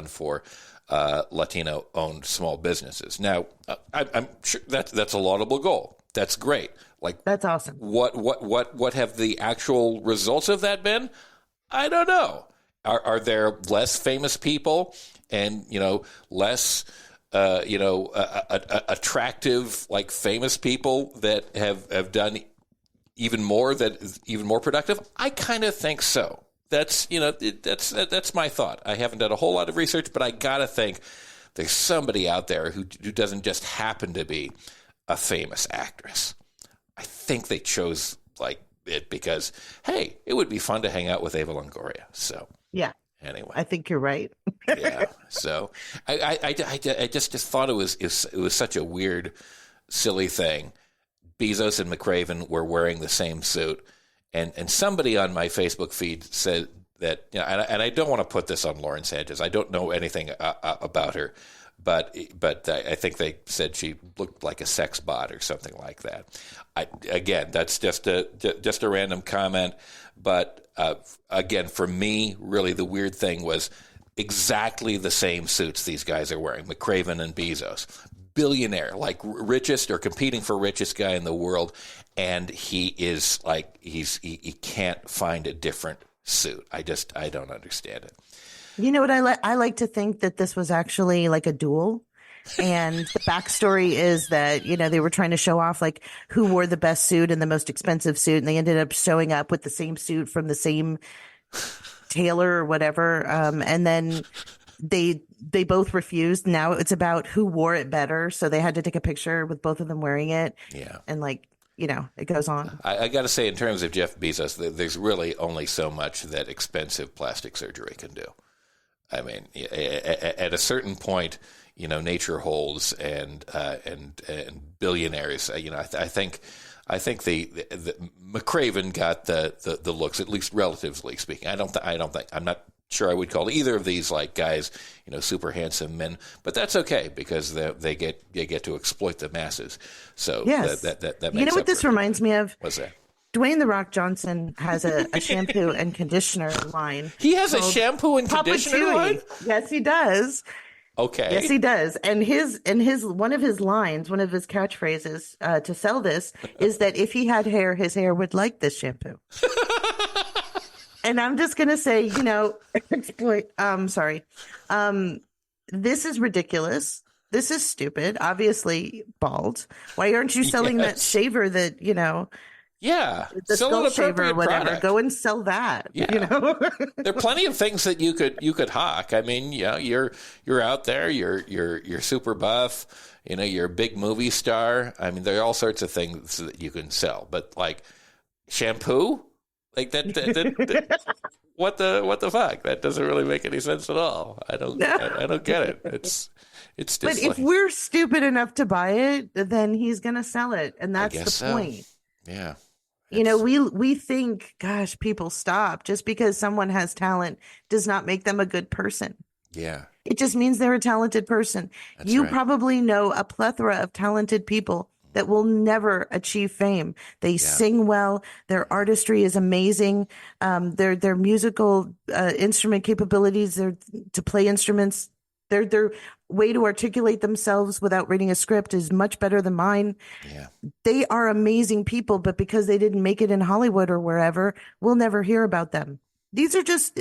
for Latino-owned small businesses. Now, I'm sure that's a laudable goal. That's great. Like, that's awesome. What have the actual results of that been? I don't know. Are there less famous people and less attractive, like, famous people that have done even more that is even more productive? I kind of think so. That's my thought. I haven't done a whole lot of research, but I gotta think there's somebody out there who doesn't just happen to be a famous actress. I think they chose like it because, hey, it would be fun to hang out with Eva Longoria. So yeah. Anyway, I think you're right. Yeah. So I just thought it was such a weird, silly thing. Bezos and McRaven were wearing the same suit, and somebody on my Facebook feed said that, and I don't want to put this on Lauren Sanchez. I don't know anything about her, but I think they said she looked like a sex bot or something like that. Again, that's just a random comment, but again, for me, really the weird thing was exactly the same suits these guys are wearing, McRaven and Bezos. Billionaire, like richest or competing for richest guy in the world, and he is like he can't find a different suit. I don't understand it. You know what I like to think that this was actually like a duel, and the backstory is that they were trying to show off like who wore the best suit and the most expensive suit, and they ended up showing up with the same suit from the same tailor or whatever, and then they both refused. Now it's about who wore it better. So they had to take a picture with both of them wearing it. Yeah. And it goes on. I got to say, in terms of Jeff Bezos, there's really only so much that expensive plastic surgery can do. I mean, at a certain point, nature holds and billionaires, I think the McRaven got the looks, at least relatively speaking. I'm not sure I would call either of these like guys, super handsome men, but that's okay because they get to exploit the masses. So yes. that makes you know what this reminds me of? What's that? Dwayne "The Rock" Johnson has a shampoo and conditioner line. He has a shampoo and conditioner line? Yes, he does. Okay. Yes, he does. And his one of his lines, one of his catchphrases to sell this is that if he had hair, his hair would like this shampoo. And I'm just going to say, exploit. Sorry. This is ridiculous. This is stupid. Obviously bald. Why aren't you selling that shaver that, yeah, the skull shaver or whatever? Product. Go and sell that. Yeah. There are plenty of things that you could hawk. I mean, you're out there, you're super buff, you're a big movie star. I mean, there are all sorts of things that you can sell, but like shampoo, like that what the fuck? That doesn't really make any sense at all. I don't get it. It's just. But if we're stupid enough to buy it, then he's gonna sell it, and that's the point. Yeah. We think, gosh, people stop. Just because someone has talent does not make them a good person. Yeah. It just means they're a talented person. That's you right. probably know a plethora of talented people that will never achieve fame. They sing well. Their artistry is amazing. Their musical instrument capabilities, to play instruments, their way to articulate themselves without reading a script is much better than mine. Yeah. They are amazing people, but because they didn't make it in Hollywood or wherever, we'll never hear about them. These are just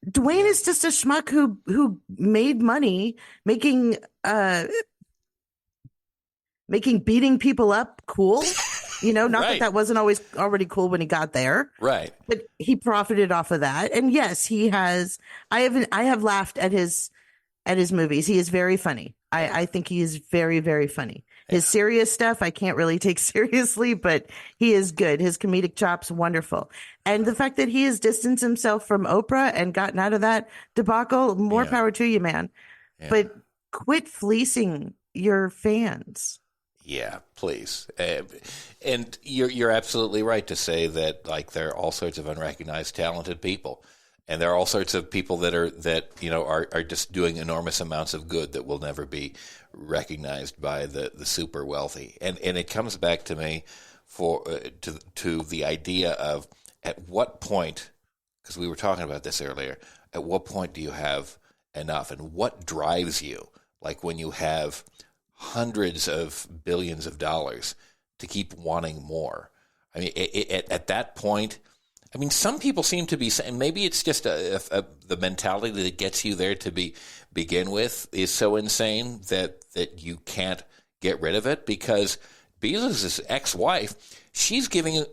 Dwayne is just a schmuck who made money making beating people up cool. Not right. that wasn't always already cool when he got there. Right. But he profited off of that. And yes, he has. I have laughed at his movies. He is very funny. I think he is very, very funny. His serious stuff, I can't really take seriously, but he is good. His comedic chops, wonderful. And the fact that he has distanced himself from Oprah and gotten out of that debacle, more power to you, man. Yeah. But quit fleecing your fans. Yeah, please. And you're absolutely right to say that, like, there are all sorts of unrecognized talented people. And there are all sorts of people that are just doing enormous amounts of good that will never be recognized by the super wealthy. And it comes back to me to the idea of at what point, because we were talking about this earlier, at what point do you have enough? And what drives you? Like when you have hundreds of billions of dollars to keep wanting more. I mean, at that point, I mean, some people seem to be saying, maybe it's just the mentality that gets you there to begin with is so insane that you can't get rid of it, because Bezos' ex-wife, she's giving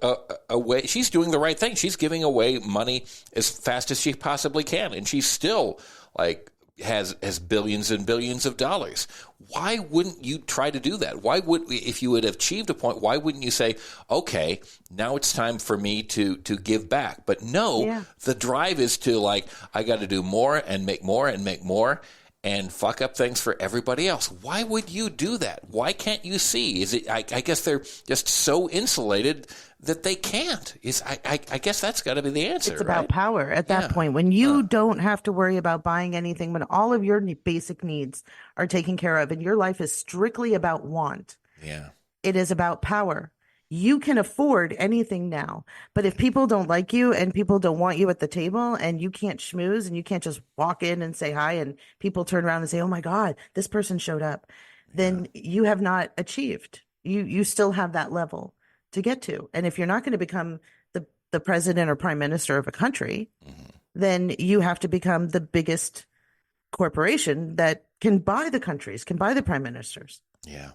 away, she's doing the right thing. She's giving away money as fast as she possibly can, and she's still like has billions and billions of dollars. Why wouldn't you try to do that? Why would, if you had achieved a point, why wouldn't you say, okay, now it's time for me to give back? But no, the drive is to like, I got to do more and make more and make more and fuck up things for everybody else. Why would you do that? Why can't you see? Is it? I guess they're just so insulated that they can't. I guess that's got to be the answer. It's about power at that point. When you don't have to worry about buying anything, when all of your basic needs are taken care of and your life is strictly about want. Yeah. It is about power. You can afford anything now, but if people don't like you and people don't want you at the table and you can't schmooze and you can't just walk in and say hi and people turn around and say, oh my God, this person showed up, then you have not achieved. You still have that level to get to. And if you're not going to become the president or prime minister of a country, then you have to become the biggest corporation that can buy the countries, can buy the prime ministers. Yeah.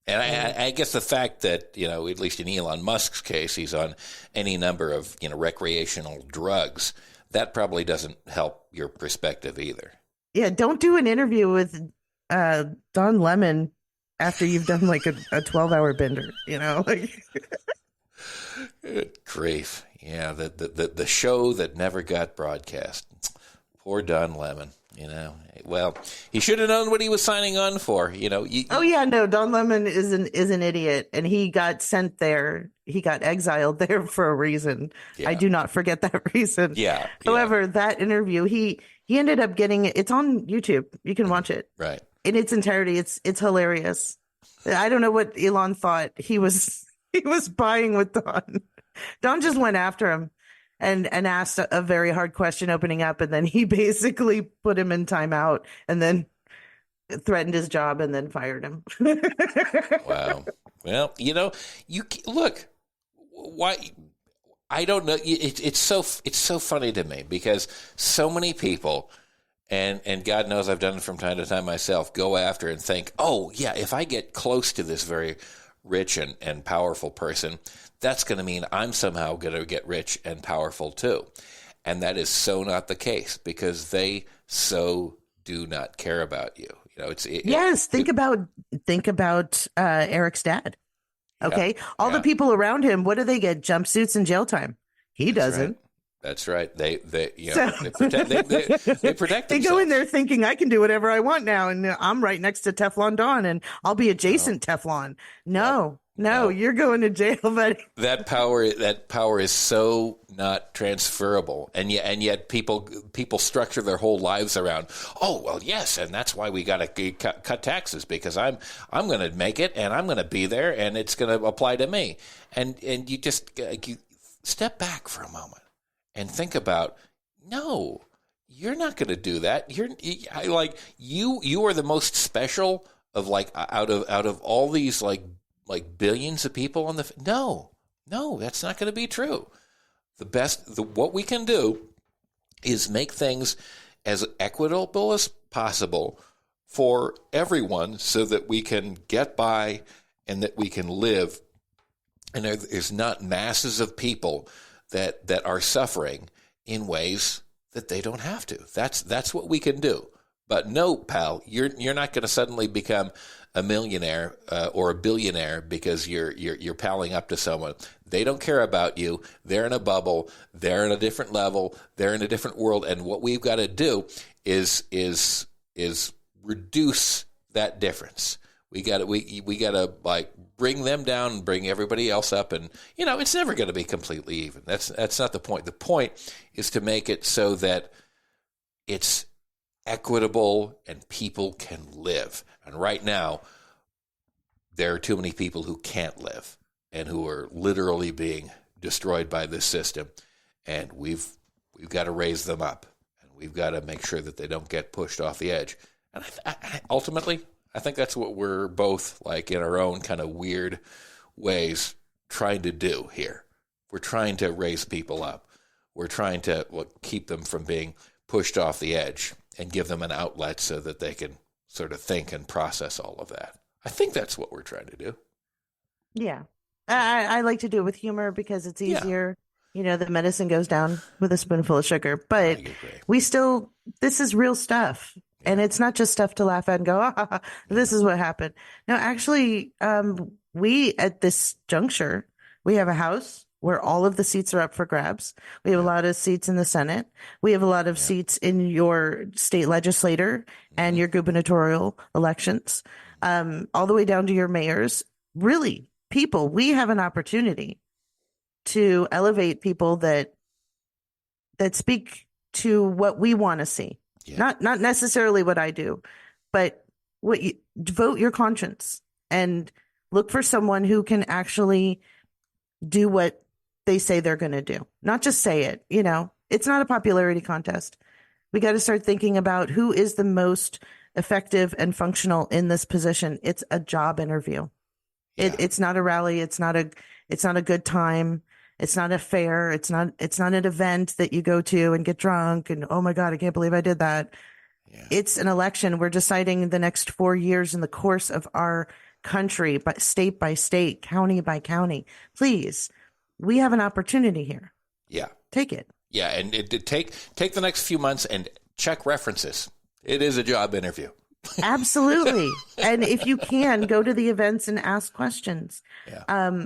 And I guess the fact that, you know, at least in Elon Musk's case, he's on any number of, you know, recreational drugs, that probably doesn't help your perspective either. Yeah, don't do an interview with Don Lemon after you've done like a 12-hour bender, you know? Like Good grief. Yeah, the show that never got broadcast. Poor Don Lemon. You know, well, he should have known what he was signing on for. You know. Don Lemon is an idiot, and he got sent there. He got exiled there for a reason. Yeah. I do not forget that reason. Yeah. However, that interview, he ended up getting it. It's on YouTube. You can watch it. Right. In its entirety. It's hilarious. I don't know what Elon thought he was buying with Don. Don just went after him. And asked a very hard question opening up, and then he basically put him in timeout and then threatened his job and then fired him. Wow. Well, you know, you look, why I don't know. It's so funny to me because so many people, and God knows I've done it from time to time myself, go after and think, oh yeah, if I get close to this very rich and powerful person, that's going to mean I'm somehow going to get rich and powerful too. And that is so not the case because they so do not care about you. You know, think about Eric's dad. Okay. All the people around him, what do they get? Jumpsuits and jail time. He doesn't. Right. That's right. They protect They go in there thinking I can do whatever I want now. And I'm right next to Teflon Don and I'll be adjacent Teflon. No, you're going to jail, buddy. That power is so not transferable. And yet people structure their whole lives around, oh, well, yes. And that's why we got to cut taxes because I'm going to make it and I'm going to be there and it's going to apply to me. And you just you step back for a moment. And think about, no, you're not going to do that. You are the most special of like out of all these like billions of people on the no, that's not going to be true. What we can do is make things as equitable as possible for everyone, so that we can get by and that we can live, and there's not masses of people that are suffering in ways that they don't have to. That's what we can do. But no, pal, you're not going to suddenly become a millionaire or a billionaire because you're palling up to someone. They don't care about you. They're in a bubble. They're in a different level. They're in a different world. And what we've got to do is reduce that difference. We got to like bring them down and bring everybody else up, and you know it's never going to be completely even. That's not the point. The point is to make it so that it's equitable and people can live. And right now, there are too many people who can't live and who are literally being destroyed by this system, and we've got to raise them up, and We've got to make sure that they don't get pushed off the edge. And ultimately, I think that's what we're both, like, in our own kind of weird ways trying to do here. We're trying to raise people up. We're trying to keep them from being pushed off the edge and give them an outlet so that they can sort of think and process all of that. I think that's what we're trying to do. Yeah. I like to do it with humor because it's easier. You know, the medicine goes down with a spoonful of sugar, but this is real stuff. Yeah. And it's not just stuff to laugh at and go, this is what happened. No, actually, we, at this juncture, we have a house where all of the seats are up for grabs. We have a lot of seats in the Senate. We have a lot of seats in your state legislature and your gubernatorial elections, all the way down to your mayors. Really, people, we have an opportunity to elevate people that speak to what we want to see. Yeah. Not necessarily what I do, but what you vote your conscience and look for someone who can actually do what they say they're going to do. Not just say it, you know. It's not a popularity contest. We got to start thinking about who is the most effective and functional in this position. It's a job interview. Yeah. It's not a rally. It's not a good time. It's not a fair. It's not an event that you go to and get drunk and, oh my God, I can't believe I did that. Yeah. It's an election. We're deciding the next 4 years in the course of our country, but state by state, county by county. Please, we have an opportunity here. Yeah. Take it. Yeah. And take the next few months and check references. It is a job interview. Absolutely. And if you can, go to the events and ask questions. Yeah.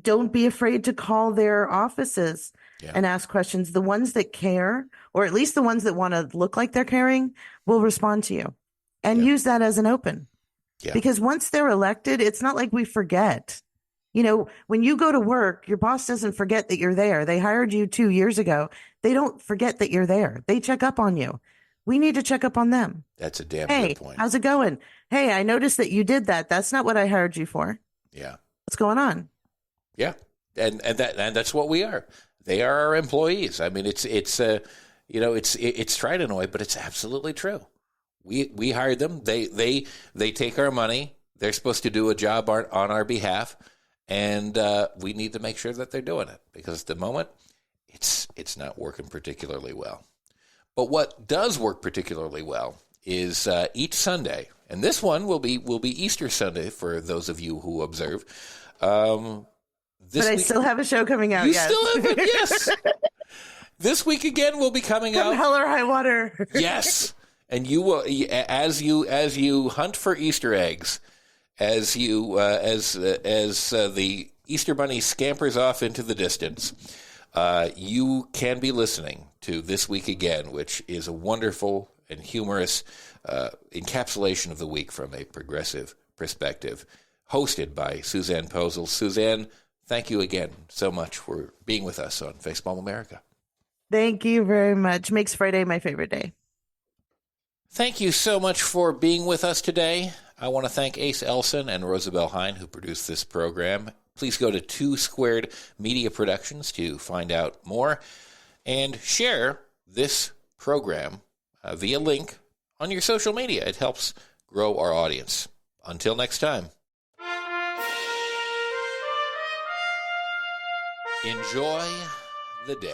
Don't be afraid to call their offices and ask questions. The ones that care, or at least the ones that want to look like they're caring, will respond to you. And use that as an open. Yeah. Because once they're elected, it's not like we forget. You know, when you go to work, your boss doesn't forget that you're there. They hired you 2 years ago. They don't forget that you're there. They check up on you. We need to check up on them. That's a damn good point. How's it going? Hey, I noticed that you did that. That's not what I hired you for. Yeah. What's going on? Yeah. And that's what we are. They are our employees. I mean, it's Tridenoid, but it's absolutely true. We hired them. They take our money. They're supposed to do a job on our behalf, and we need to make sure that they're doing it, because at the moment it's not working particularly well. But what does work particularly well is each Sunday, and this one will be Easter Sunday for those of you who observe. But I still have a show coming out. You still have it, yes. This week again will be coming out. From hell or high water. Yes. And you will, as you hunt for Easter eggs, as the Easter Bunny scampers off into the distance, you can be listening to This Week Again, which is a wonderful and humorous encapsulation of the week from a progressive perspective, hosted by Susanne Posel. Susanne, thank you again so much for being with us on Facepalm America. Thank you very much. Makes Friday my favorite day. Thank you so much for being with us today. I want to thank Ace Elson and Rosabelle Hine, who produced this program. Please go to 2 Squared Media Productions to find out more, and share this program via link on your social media. It helps grow our audience. Until next time. Enjoy the day.